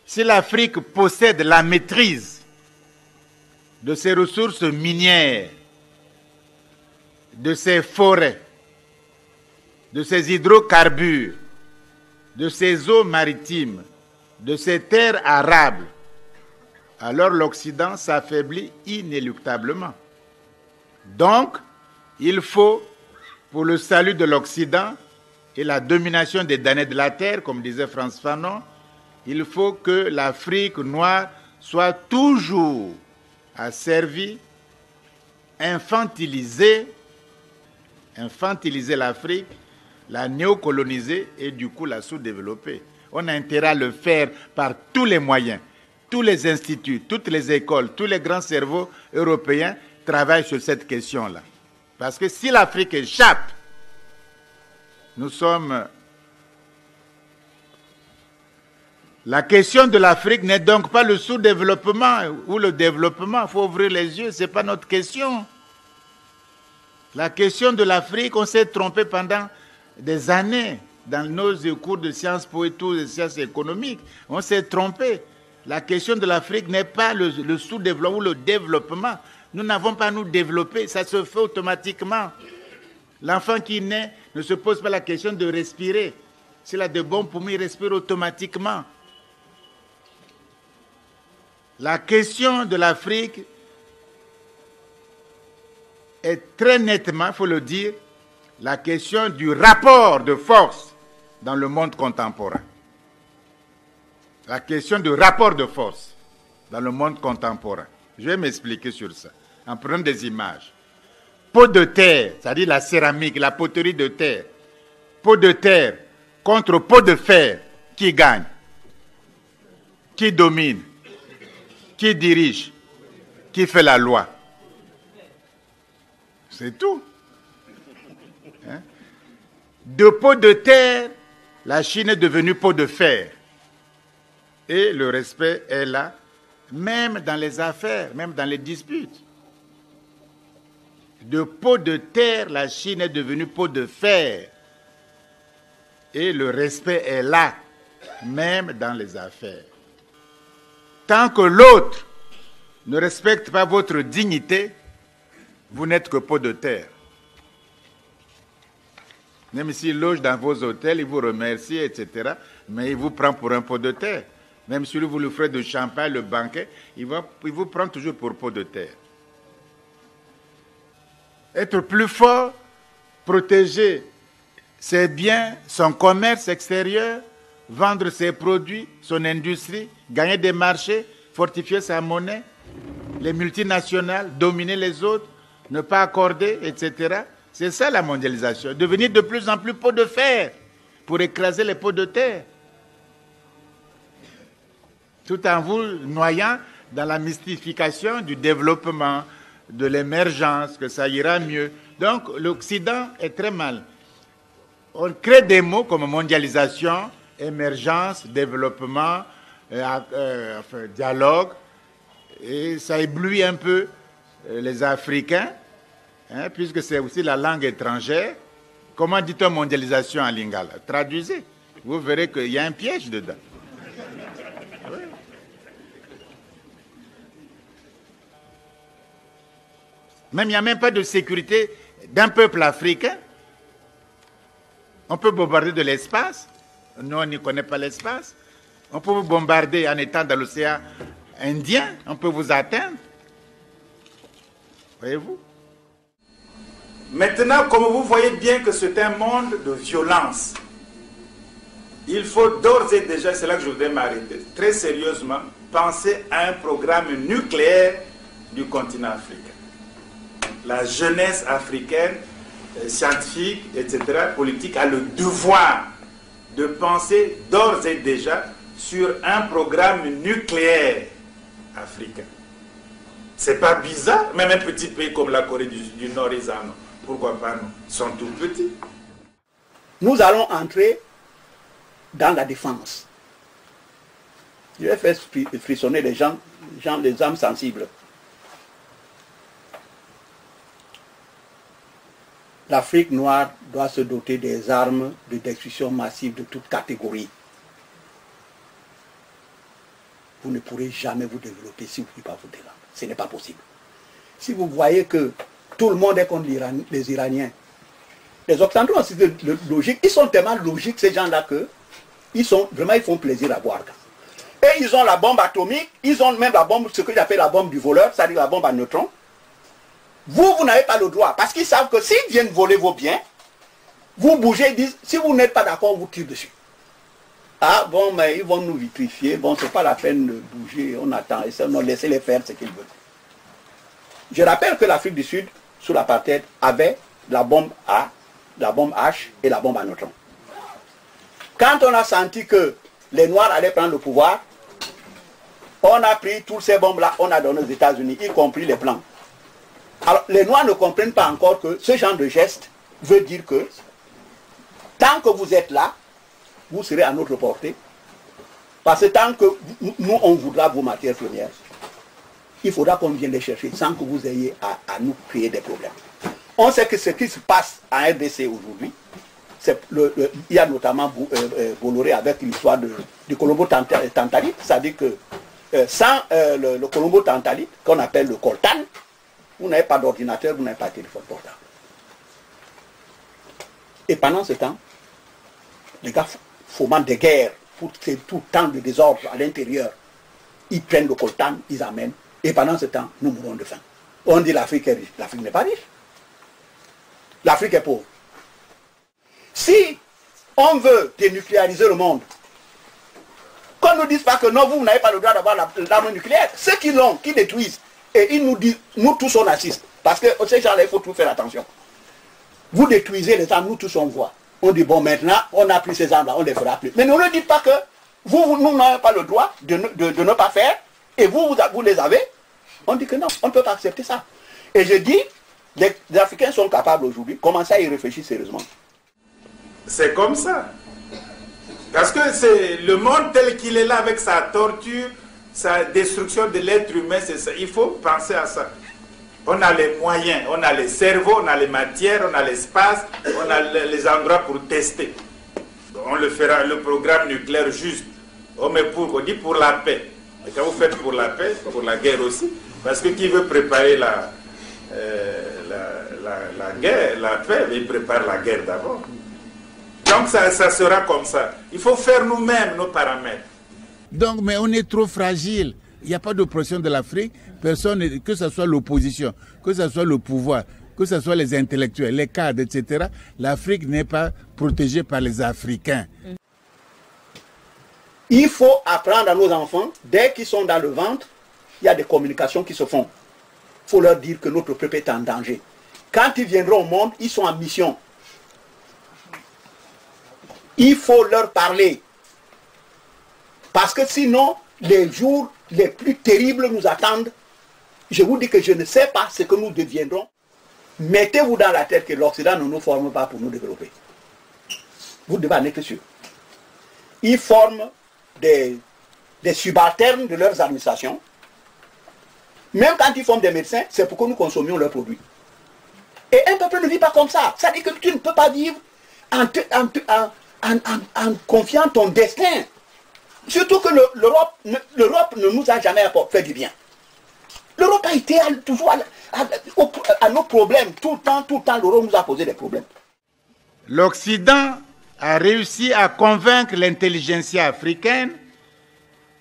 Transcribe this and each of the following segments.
Si l'Afrique possède la maîtrise de ses ressources minières, de ses forêts, de ses hydrocarbures, de ses eaux maritimes, de ses terres arables, alors l'Occident s'affaiblit inéluctablement. Donc, il faut, pour le salut de l'Occident et la domination des damnés de la terre, comme disait Frantz Fanon, il faut que l'Afrique noire soit toujours asservie, infantiliser l'Afrique, la néocoloniser et du coup la sous-développer. On a intérêt à le faire par tous les moyens. Tous les instituts, toutes les écoles, tous les grands cerveaux européens travaillent sur cette question-là. Parce que si l'Afrique échappe, nous sommes... La question de l'Afrique n'est donc pas le sous-développement ou le développement. Il faut ouvrir les yeux, ce n'est pas notre question. La question de l'Afrique, on s'est trompé pendant des années dans nos cours de sciences po et tout, de sciences économiques. On s'est trompé. La question de l'Afrique n'est pas le sous-développement ou le développement. Nous n'avons pas à nous développer, ça se fait automatiquement. L'enfant qui naît ne se pose pas la question de respirer. S'il a de bons poumons, il respire automatiquement. La question de l'Afrique est très nettement, il faut le dire, la question du rapport de force dans le monde contemporain. La question du rapport de force dans le monde contemporain. Je vais m'expliquer sur ça, en prenant des images. Pot de terre, c'est-à-dire la céramique, la poterie de terre. Pot de terre contre pot de fer, qui gagne? Qui domine? Qui dirige? Qui fait la loi? C'est tout. Hein? De pot de terre, la Chine est devenue pot de fer. Et le respect est là, même dans les affaires, même dans les disputes. De pot de terre, la Chine est devenue pot de fer. Et le respect est là, même dans les affaires. Tant que l'autre ne respecte pas votre dignité, vous n'êtes que pot de terre. Même s'il loge dans vos hôtels, il vous remercie, etc. Mais il vous prend pour un pot de terre. Même si vous lui ferez de champagne, le banquet, il vous prend toujours pour pot de terre. Être plus fort, protéger ses biens, son commerce extérieur, vendre ses produits, son industrie, gagner des marchés, fortifier sa monnaie, les multinationales, dominer les autres, ne pas accorder, etc. C'est ça la mondialisation. Devenir de plus en plus pot de fer pour écraser les pots de terre. Tout en vous noyant dans la mystification du développement, de l'émergence, que ça ira mieux. Donc l'Occident est très mal. On crée des mots comme mondialisation, émergence, développement, dialogue, et ça éblouit un peu les Africains, hein, puisque c'est aussi la langue étrangère. Comment dit-on mondialisation en lingala? Traduisez. Vous verrez qu'il y a un piège dedans. Oui. Même il n'y a même pas de sécurité d'un peuple africain. On peut bombarder de l'espace. Nous, on n'y connaît pas l'espace. On peut vous bombarder en étant dans l'océan Indien. On peut vous atteindre. Voyez-vous? Maintenant, comme vous voyez bien que c'est un monde de violence, il faut d'ores et déjà, c'est là que je voudrais m'arrêter, très sérieusement, penser à un programme nucléaire du continent africain. La jeunesse africaine, scientifique, etc., politique, a le devoir de penser d'ores et déjà sur un programme nucléaire africain. C'est pas bizarre, même un petit pays comme la Corée du Nord, ils en ont. Pourquoi pas nous? Ils sont tout petits. Nous allons entrer dans la défense. Je vais faire frissonner les gens, les âmes sensibles. L'Afrique noire doit se doter des armes de destruction massive de toute catégorie. vous ne pourrez jamais vous développer si vous ne pouvez pas vous défendre. Ce n'est pas possible. Si vous voyez que tout le monde est contre les Iraniens, les Occidentaux ont aussi de logique, ils sont tellement logiques ces gens-là que ils font plaisir à voir. Et ils ont la bombe atomique, ils ont même la bombe, ce que j'appelle la bombe du voleur, c'est-à-dire la bombe à neutrons. Vous n'avez pas le droit, parce qu'ils savent que s'ils viennent voler vos biens, vous bougez, ils disent, si vous n'êtes pas d'accord, on vous tire dessus. Ah bon, mais ils vont nous vitrifier, bon, c'est pas la peine de bouger, on attend, et laissez-les faire ce qu'ils veulent. Je rappelle que l'Afrique du Sud, sous l'apartheid, avait la bombe A, la bombe H et la bombe à neutrons. Quand on a senti que les Noirs allaient prendre le pouvoir, on a pris toutes ces bombes-là, on a donné aux États-Unis, y compris les Blancs. Alors, les Noirs ne comprennent pas encore que ce genre de geste veut dire que tant que vous êtes là, vous serez à notre portée. Parce que tant que nous, on voudra vos matières premières, il faudra qu'on vienne les chercher sans que vous ayez à nous créer des problèmes. On sait que ce qui se passe en RDC aujourd'hui, il y a notamment Bolloré avec l'histoire du Colombo-Tantalite, c'est-à-dire que sans le Colombo-Tantalite, qu'on appelle le coltan, vous n'avez pas d'ordinateur, vous n'avez pas de téléphone portable. Et pendant ce temps, les gars fomentent des guerres, pour tout temps de désordre à l'intérieur. Ils prennent le coltan, ils amènent, et pendant ce temps, nous mourons de faim. On dit l'Afrique est riche. L'Afrique n'est pas riche. L'Afrique est pauvre. Si on veut dénucléariser le monde, qu'on ne nous dise pas que non, vous n'avez pas le droit d'avoir l'arme nucléaire. Ceux qui l'ont, qui détruisent, et ils nous disent, nous tous on assiste. Parce que ces gens-là, il faut tout faire attention. Vous détruisez les armes, nous tous on voit. On dit, bon, maintenant, on a pris ces armes-là, on ne les fera plus. Mais ne nous dites pas que nous n'avez pas le droit de ne pas faire, et vous les avez. On dit que non, on ne peut pas accepter ça. Et je dis, les Africains sont capables aujourd'hui, commencez à y réfléchir sérieusement. C'est comme ça. Parce que c'est le monde tel qu'il est là avec sa torture, sa destruction de l'être humain, c'est ça. Il faut penser à ça. On a les moyens, on a les cerveaux, on a les matières, on a l'espace, on a les endroits pour tester. On le fera, le programme nucléaire juste. On dit pour la paix. Et quand vous faites pour la paix, pour la guerre aussi, parce que qui veut préparer la guerre, la paix, il prépare la guerre d'abord. Donc ça sera comme ça. Il faut faire nous-mêmes nos paramètres. Donc, mais on est trop fragile. Il n'y a pas d'oppression de l'Afrique. Personne, que ce soit l'opposition, que ce soit le pouvoir, que ce soit les intellectuels, les cadres, etc. L'Afrique n'est pas protégée par les Africains. Il faut apprendre à nos enfants, dès qu'ils sont dans le ventre, il y a des communications qui se font. Il faut leur dire que notre peuple est en danger. Quand ils viendront au monde, ils sont en mission. Il faut leur parler. Parce que sinon, les jours les plus terribles nous attendent. Je vous dis que je ne sais pas ce que nous deviendrons. Mettez-vous dans la tête que l'Occident ne nous forme pas pour nous développer. Vous devez en être sûr. Ils forment des subalternes de leurs administrations. Même quand ils forment des médecins, c'est pour que nous consommions leurs produits. Et un peuple ne vit pas comme ça. Ça dit que tu ne peux pas vivre en confiant ton destin. Surtout que l'Europe ne nous a jamais fait du bien. L'Europe a été toujours à nos problèmes. Tout le temps, l'Europe nous a posé des problèmes. L'Occident a réussi à convaincre l'intelligentsia africaine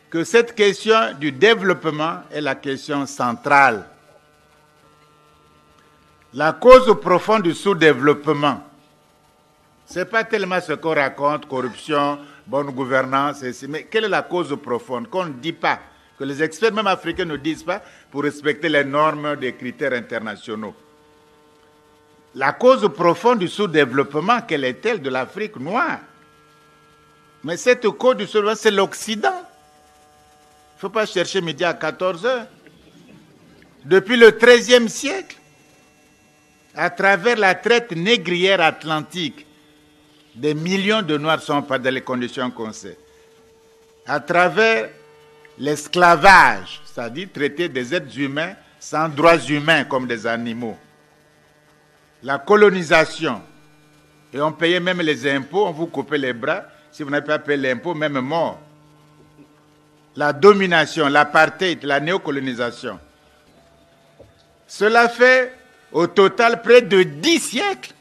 que cette question du développement est la question centrale. La cause profonde du sous-développement, ce n'est pas tellement ce qu'on raconte, corruption, bonne gouvernance, mais quelle est la cause profonde qu'on ne dit pas, que les experts même africains ne disent pas pour respecter les normes des critères internationaux. La cause profonde du sous-développement, quelle est-elle de l'Afrique noire? Mais cette cause du sous-développement, c'est l'Occident. Il ne faut pas chercher midi à 14h. Depuis le XIIIe siècle, à travers la traite négrière atlantique, des millions de Noirs sont pas dans les conditions qu'on sait. À travers l'esclavage, c'est-à-dire traiter des êtres humains sans droits humains comme des animaux. La colonisation, et on payait même les impôts, on vous coupait les bras, si vous n'avez pas payé l'impôt, même mort. la domination, l'apartheid, la néocolonisation. Cela fait au total près de 10 siècles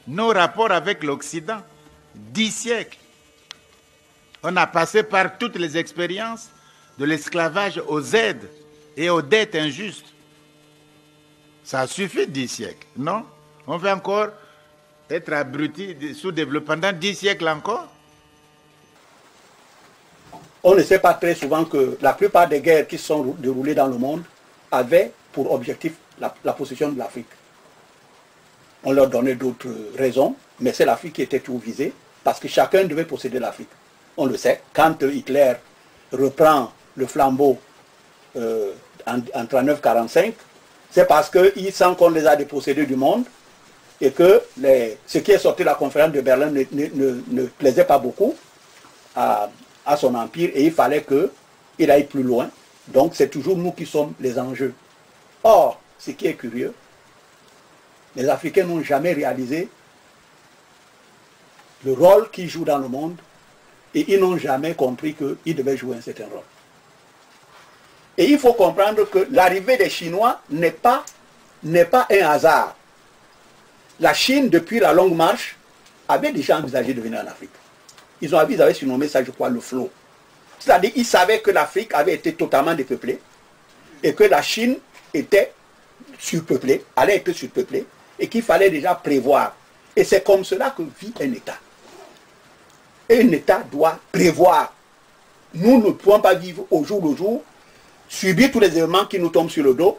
nos rapports avec l'Occident. 10 siècles. On a passé par toutes les expériences de l'esclavage aux aides et aux dettes injustes. Ça suffit 10 siècles, non? On va encore être abruti, sous-développé pendant 10 siècles encore? On ne sait pas très souvent que la plupart des guerres qui sont déroulées dans le monde avaient pour objectif la possession de l'Afrique. On leur donnait d'autres raisons, mais c'est l'Afrique qui était toujours visée, parce que chacun devait posséder l'Afrique. On le sait, quand Hitler reprend le flambeau en 1939-1945, c'est parce qu'il sent qu'on les a dépossédés du monde et que ce qui est sorti de la conférence de Berlin ne plaisait pas beaucoup à son empire et il fallait qu'il aille plus loin. Donc c'est toujours nous qui sommes les enjeux. Or, ce qui est curieux, les Africains n'ont jamais réalisé le rôle qu'ils jouent dans le monde et ils n'ont jamais compris qu'ils devaient jouer un certain rôle. Et il faut comprendre que l'arrivée des Chinois n'est pas un hasard. La Chine, depuis la Longue Marche, avait déjà envisagé de venir en Afrique. Ils avaient surnommé ça, je crois, le flot. C'est-à-dire qu'ils savaient que l'Afrique avait été totalement dépeuplée et que la Chine était surpeuplée, allait être surpeuplée, et qu'il fallait déjà prévoir. Et c'est comme cela que vit un État. Et un État doit prévoir. Nous ne pouvons pas vivre au jour le jour, subir tous les éléments qui nous tombent sur le dos,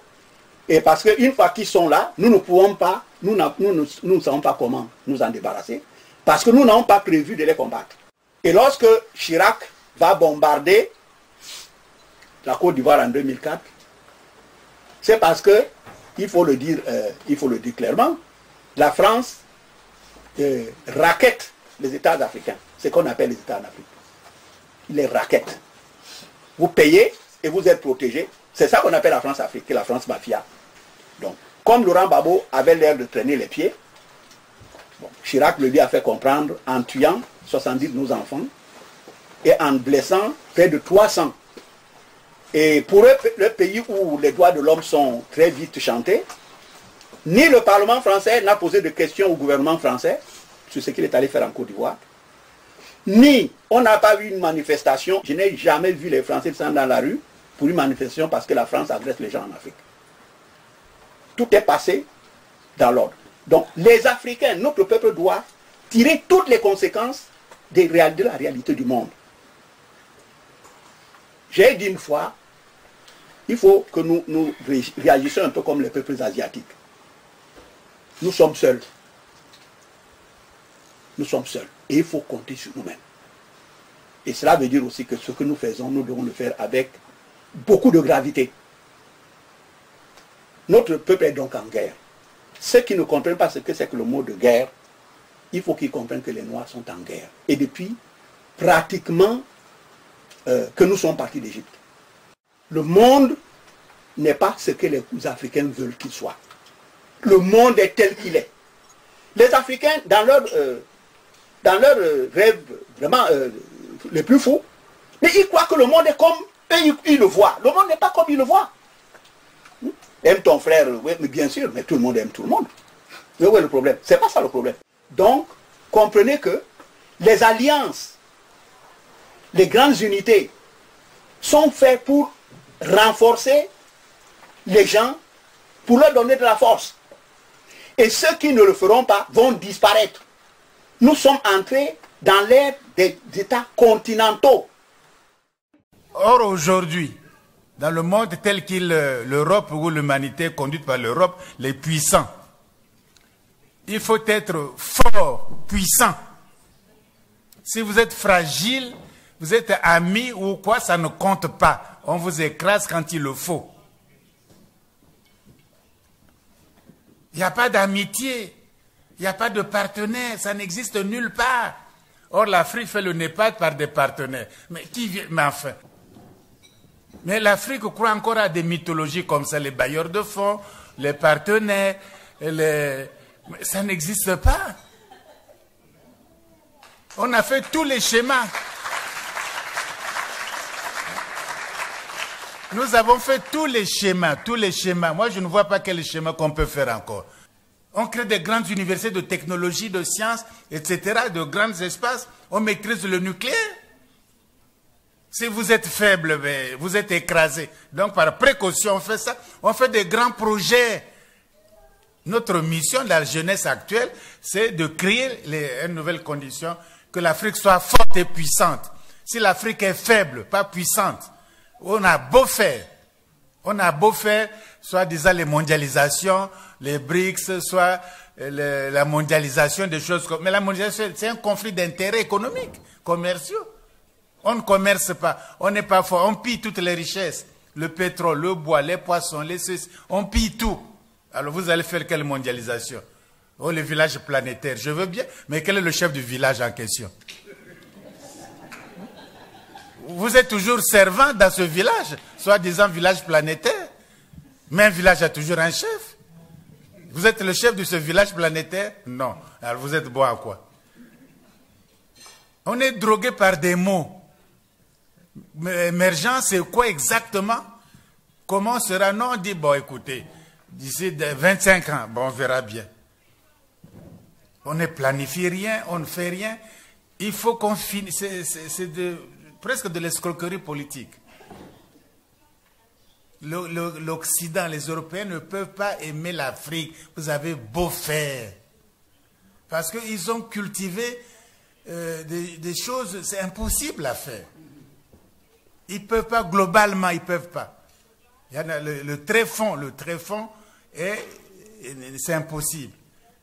et parce qu'une fois qu'ils sont là, nous ne pouvons pas, nous ne savons pas comment nous en débarrasser, parce que nous n'avons pas prévu de les combattre. Et lorsque Chirac va bombarder la Côte d'Ivoire en 2004, c'est parce que, il faut le dire clairement, la France raquette les États africains, ce qu'on appelle les États en Afrique. Il les raquette. Vous payez et vous êtes protégés. C'est ça qu'on appelle la France-Afrique, la France mafia. Donc, comme Laurent Gbagbo avait l'air de traîner les pieds, Chirac le lui a fait comprendre en tuant 70 de nos enfants et en blessant près de 300. Et pour le pays où les droits de l'homme sont très vite chantés, ni le Parlement français n'a posé de questions au gouvernement français sur ce qu'il est allé faire en Côte d'Ivoire, ni on n'a pas vu une manifestation. Je n'ai jamais vu les Français descendre dans la rue pour une manifestation parce que la France agresse les gens en Afrique. Tout est passé dans l'ordre. Donc les Africains, notre peuple doit tirer toutes les conséquences de la réalité du monde. J'ai dit une fois, il faut que nous réagissions un peu comme les peuples asiatiques. Nous sommes seuls. Nous sommes seuls. Et il faut compter sur nous-mêmes. Et cela veut dire aussi que ce que nous faisons, nous devons le faire avec beaucoup de gravité. Notre peuple est donc en guerre. Ceux qui ne comprennent pas ce que c'est que le mot de guerre, il faut qu'ils comprennent que les Noirs sont en guerre. Et depuis pratiquement que nous sommes partis d'Égypte. Le monde n'est pas ce que les Africains veulent qu'il soit. Le monde est tel qu'il est. Les Africains, dans leur rêve vraiment les plus fous, mais ils croient que le monde est comme eux, ils le voient. Le monde n'est pas comme ils le voient. Aime ton frère, oui, mais bien sûr, mais tout le monde aime tout le monde. Mais où est le problème? C'est pas ça le problème. Donc, comprenez que les alliances, les grandes unités sont faites pour renforcer les gens, pour leur donner de la force. Et ceux qui ne le feront pas vont disparaître. Nous sommes entrés dans l'ère des États continentaux. Or, aujourd'hui, dans le monde tel qu'il l'Europe ou l'humanité est conduite par l'Europe, les puissants, il faut être fort, puissant. Si vous êtes fragile, vous êtes ami ou quoi, ça ne compte pas. On vous écrase quand il le faut. Il n'y a pas d'amitié, il n'y a pas de partenaire, ça n'existe nulle part. Or, l'Afrique fait le NEPAD par des partenaires. Mais qui vient? Mais enfin. Mais l'Afrique croit encore à des mythologies comme ça, les bailleurs de fonds, les partenaires, mais ça n'existe pas. On a fait tous les schémas. Nous avons fait tous les schémas, tous les schémas. Moi, je ne vois pas quel schéma qu'on peut faire encore. On crée des grandes universités de technologie, de sciences, etc., de grands espaces. On maîtrise le nucléaire. Si vous êtes faible, vous êtes écrasé. Donc, par précaution, on fait ça. On fait des grands projets. Notre mission de la jeunesse actuelle, c'est de créer une nouvelle condition, que l'Afrique soit forte et puissante. Si l'Afrique est faible, pas puissante, on a beau faire, soit disant les mondialisations, les BRICS, soit la mondialisation des choses comme... Mais la mondialisation, c'est un conflit d'intérêts économiques, commerciaux. On ne commerce pas, on n'est pas fort, on pille toutes les richesses. Le pétrole, le bois, les poissons, les ceci, on pille tout. Alors vous allez faire quelle mondialisation? Oh, le village planétaire, je veux bien, mais quel est le chef du village en question? Vous êtes toujours servant dans ce village, soi-disant village planétaire. Mais un village a toujours un chef. Vous êtes le chef de ce village planétaire? Non. Alors vous êtes bon à quoi? On est drogué par des mots. Mais émergent, c'est quoi exactement? Comment sera? Non, on dit, bon, écoutez, d'ici 25 ans, bon, on verra bien. On ne planifie rien, on ne fait rien. Il faut qu'on finisse. C'est presque de l'escroquerie politique. L'Occident, les Européens ne peuvent pas aimer l'Afrique. Vous avez beau faire. Parce qu'ils ont cultivé des choses, c'est impossible à faire. Ils ne peuvent pas, globalement, ils ne peuvent pas. Il y en a le tréfonds, c'est impossible.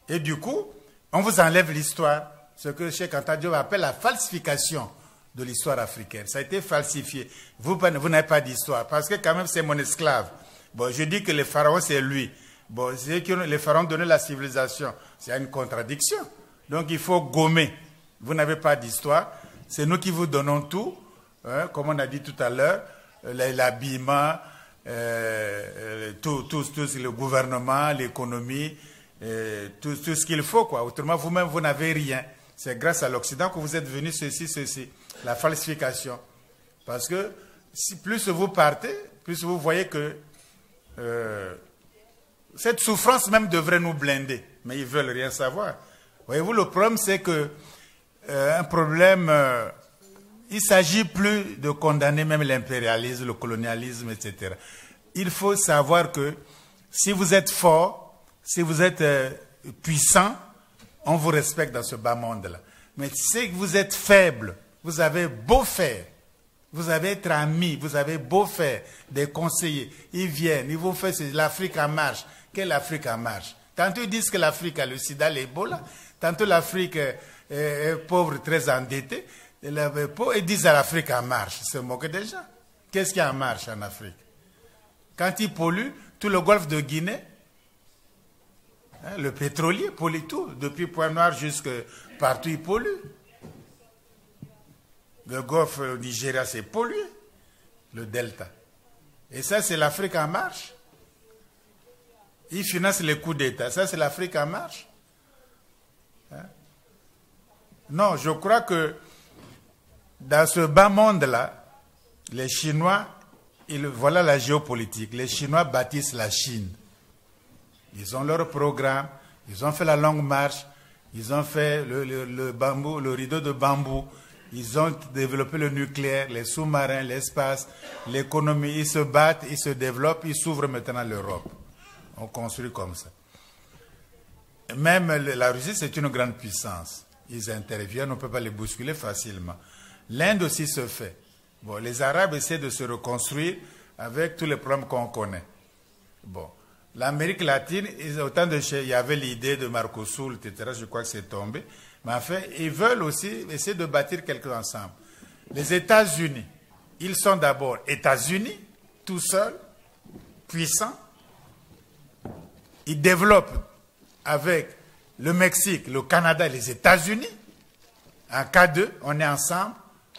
Et du coup, on vous enlève l'histoire, ce que Cheikh Anta Diop appelle la falsification de l'histoire africaine. Ça a été falsifié. Vous n'avez pas d'histoire, parce que quand même c'est mon esclave. Bon, je dis que les pharaons, c'est lui. Bon, c'est que les pharaons donnaient la civilisation. C'est une contradiction. Donc il faut gommer. Vous n'avez pas d'histoire. C'est nous qui vous donnons tout, hein, comme on a dit tout à l'heure, l'habillement, tout le gouvernement, l'économie, tout ce qu'il faut, quoi. Autrement, vous-même, vous n'avez rien. C'est grâce à l'Occident que vous êtes venu ceci. La falsification. Parce que plus vous partez, plus vous voyez que cette souffrance même devrait nous blinder. Mais ils ne veulent rien savoir. Voyez-vous, le problème, c'est que un problème, il ne s'agit plus de condamner même l'impérialisme, le colonialisme, etc. Il faut savoir que si vous êtes fort, si vous êtes puissant, on vous respecte dans ce bas monde-là. Mais si vous êtes faible, vous avez beau faire, vous avez être ami, vous avez beau faire, des conseillers, ils viennent, ils vous font l'Afrique en marche. Quelle Afrique en marche? Tantôt ils disent que l'Afrique a le sida, l'Ebola, tantôt l'Afrique est pauvre, très endettée, ils disent à l'Afrique en marche, ils se moquent des gens. Qu'est-ce qui est en marche en Afrique? Quand ils polluent, tout le golfe de Guinée, le pétrolier pollue tout, depuis Pointe-Noire jusqu'à partout il pollue. Le golfe au Nigeria c'est pollué, le delta. Et ça c'est l'Afrique en marche. Ils financent les coups d'État, ça c'est l'Afrique en marche. Hein? Non, je crois que dans ce bas monde-là, les Chinois, voilà la géopolitique, les Chinois bâtissent la Chine. Ils ont leur programme, ils ont fait la longue marche, ils ont fait le bambou, le rideau de bambou, ils ont développé le nucléaire, les sous-marins, l'espace, l'économie, ils se battent, ils se développent, ils s'ouvrent maintenant l'Europe. On construit comme ça. Même la Russie, c'est une grande puissance. Ils interviennent, on ne peut pas les bousculer facilement. L'Inde aussi se fait. Bon, les Arabes essaient de se reconstruire avec tous les problèmes qu'on connaît. Bon. L'Amérique latine, autant de il y avait l'idée de Mercosur, etc., je crois que c'est tombé. Mais en fait, ils veulent aussi essayer de bâtir quelque chose ensemble. Les États-Unis, ils sont d'abord États-Unis, tout seuls, puissants. Ils développent avec le Mexique, le Canada et les États-Unis. En cas d'eux, on est ensemble.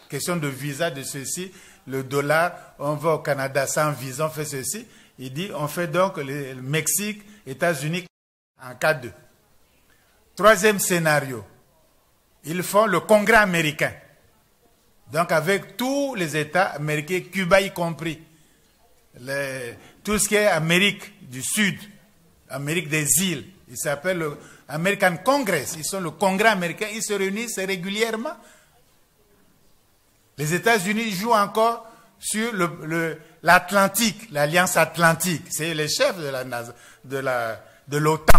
Question de visa, de ceci. Le dollar, on va au Canada sans visa, on fait ceci. Il dit, on fait donc le Mexique, États-Unis en cas d'eux. Troisième scénario, ils font le Congrès américain. Donc avec tous les États américains, Cuba y compris. tout ce qui est Amérique du Sud, Amérique des îles. Ils s'appellent le American Congress. Ils sont le Congrès américain. Ils se réunissent régulièrement. Les États-Unis jouent encore sur l'Atlantique, l'Alliance Atlantique. C'est les chefs de l'OTAN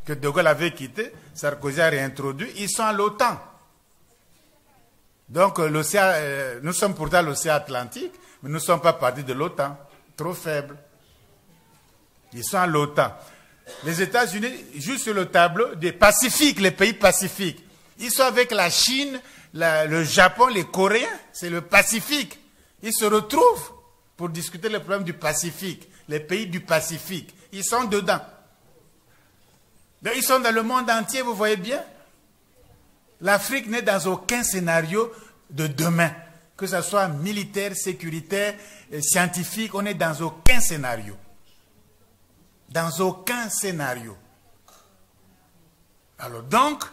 que De Gaulle avait quitté. Sarkozy a réintroduit. Ils sont à l'OTAN. Donc, nous sommes pourtant l'océan Atlantique, mais nous ne sommes pas partis de l'OTAN. Trop faibles. Ils sont à l'OTAN. Les États-Unis jouent sur le tableau des Pacifiques, les pays pacifiques. Ils sont avec la Chine, le Japon, les Coréens. C'est le Pacifique. Ils se retrouvent pour discuter les problèmes du Pacifique, les pays du Pacifique. Ils sont dedans. Donc, ils sont dans le monde entier, vous voyez bien. L'Afrique n'est dans aucun scénario de demain, que ce soit militaire, sécuritaire, scientifique, on n'est dans aucun scénario. Dans aucun scénario. Alors donc,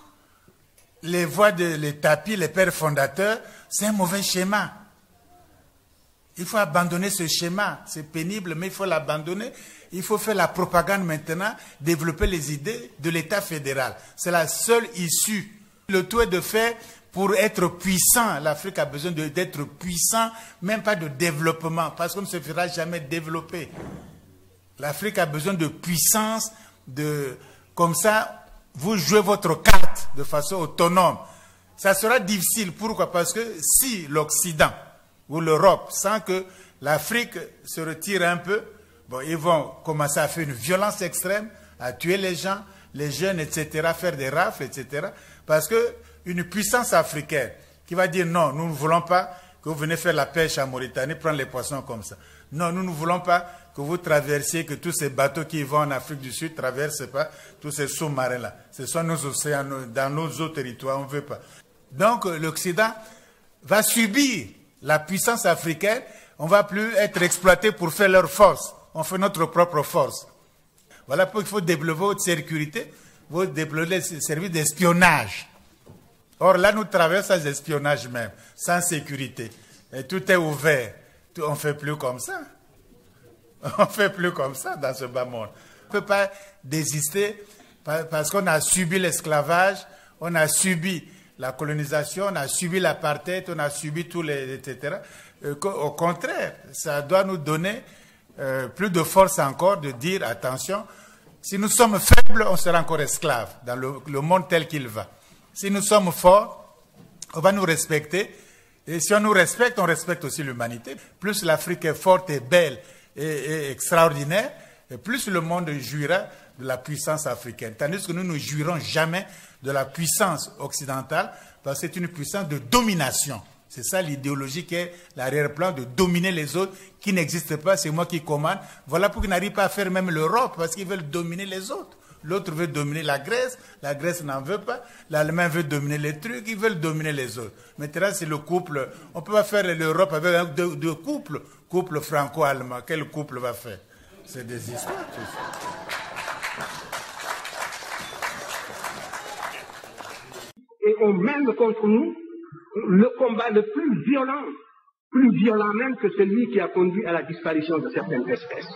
les voix les tapis, les pères fondateurs, c'est un mauvais schéma. Il faut abandonner ce schéma. C'est pénible, mais il faut l'abandonner. Il faut faire la propagande maintenant, développer les idées de l'État fédéral. C'est la seule issue. Le tout est de faire pour être puissant. L'Afrique a besoin d'être puissant, même pas de développement, parce qu'on ne se fera jamais développer. L'Afrique a besoin de puissance, comme ça, vous jouez votre carte de façon autonome. Ça sera difficile. Pourquoi? Parce que si l'Occident ou l'Europe sent que l'Afrique se retire un peu, bon, ils vont commencer à faire une violence extrême, à tuer les gens, les jeunes, etc., faire des rafles, etc. Parce qu'une puissance africaine qui va dire non, nous ne voulons pas que vous venez faire la pêche en Mauritanie, prendre les poissons comme ça. Non, nous ne voulons pas que vous traversiez, que tous ces bateaux qui vont en Afrique du Sud ne traversent pas tous ces sous-marins-là. Ce sont nos océans, dans nos eaux territoires, on ne veut pas. Donc l'Occident va subir la puissance africaine, on ne va plus être exploité pour faire leur force. On fait notre propre force. Voilà pourquoi il faut développer votre sécurité, vous développer les services d'espionnage. Or là, nous traversons les espionnages même, sans sécurité. Et tout est ouvert. On ne fait plus comme ça. On ne fait plus comme ça dans ce bas monde. On ne peut pas désister parce qu'on a subi l'esclavage, on a subi la colonisation, on a subi l'apartheid, on a subi tous les... etc. Au contraire, ça doit nous donner plus de force encore de dire, attention, si nous sommes faibles, on sera encore esclaves dans le monde tel qu'il va. Si nous sommes forts, on va nous respecter. Et si on nous respecte, on respecte aussi l'humanité. Plus l'Afrique est forte et belle et extraordinaire, et plus le monde jouira de la puissance africaine. Tandis que nous ne jouirons jamais de la puissance occidentale, parce que c'est une puissance de domination. C'est ça l'idéologie qui est l'arrière-plan, de dominer les autres, qui n'existent pas, c'est moi qui commande. Voilà pourquoi ils n'arrivent pas à faire même l'Europe, parce qu'ils veulent dominer les autres. L'autre veut dominer la Grèce n'en veut pas, l'Allemagne veut dominer les trucs, ils veulent dominer les autres. Maintenant, c'est le couple, on ne peut pas faire l'Europe avec deux couples, couple franco-allemand, quel couple va faire? C'est des histoires, tout ça. Et on mène contre nous le combat le plus violent même que celui qui a conduit à la disparition de certaines espèces.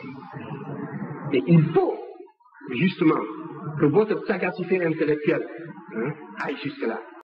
Et il faut justement que votre sagacité intellectuelle aille jusque-là.